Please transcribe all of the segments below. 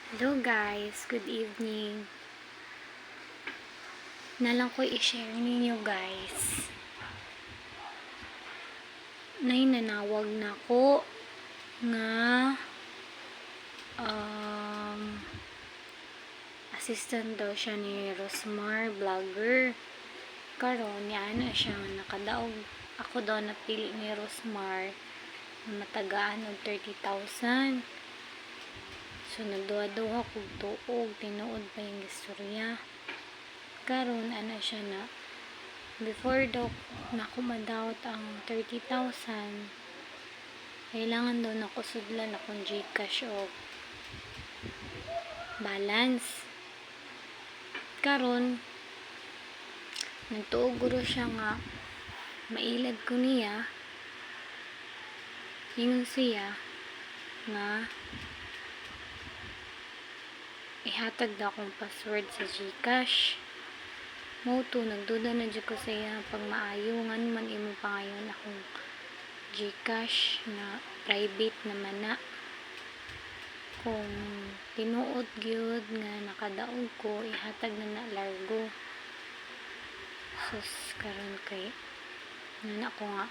Hello guys, good evening. Nalang ko i-share ninyo guys. Nanawag na ko nga assistant daw siya ni Rosmar vlogger. Karon niya na siya nakadaog. Ako daw napili ni Rosmar na matagaan og 30,000. So nagduha-duha kog tuog, tinuod pa yung istorya. Karon ana siya na before daw nako madawat ang 30,000, kailangan daw nako sudlan akong GCash o balance. Karon nagtuog guro siya nga mailad ko niya, ingon siya nga ihatag daw akong password sa GCash. Moto nagduda na dyan ko sa iya pag maayo nga naman imo pa ngayon akong GCash na private naman na. Kung tinuod gyud nga nakadaog ko, ihatag na largo. Sus karon kay nana ko nga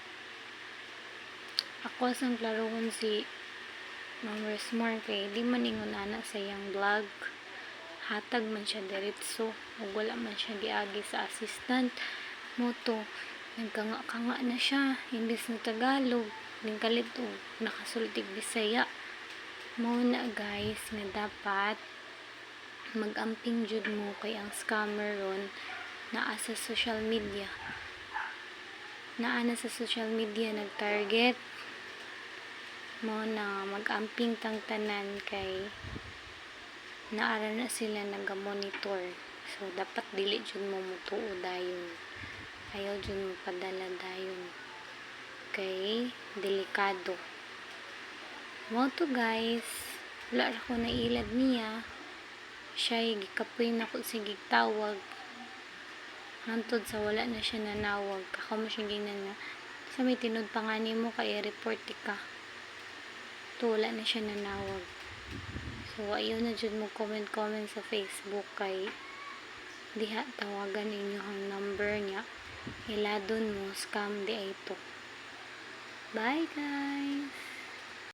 ako asang klarohon si Ma'am Rosmar kay di man ingon ana sa iyang vlog. Hatag man siya diretso ug wala man siya giagi sa assistant. Moto nagkanga-kanga na siya imbes na Tagalog ningkalit og nakasultig Bisaya. Mo na guys nga dapat magamping jud mo kay ang scammer ron naa sa social media. Naa na sa social media nag-target. Mo na magamping tang tanan kay naara na sila naga-monitor. So, dapat dili dyan mo mutuo dayon. Ayaw dyan mo padala dayon. Kay, delikado. Mo to guys. Wala ra ko nailad niya. Siya, gikapoy na ko sige tawag. Hantod sa wala na siya nanawag. Ako mo siya ginan nga. Sa may tinod pangani mo kay report ka. To, wala na siya nanawag. So, ayaw na dyan mo comment sa Facebook kay diha tawagan ninyo ang number niya. Iladon mo, scam di ay ito. Bye guys!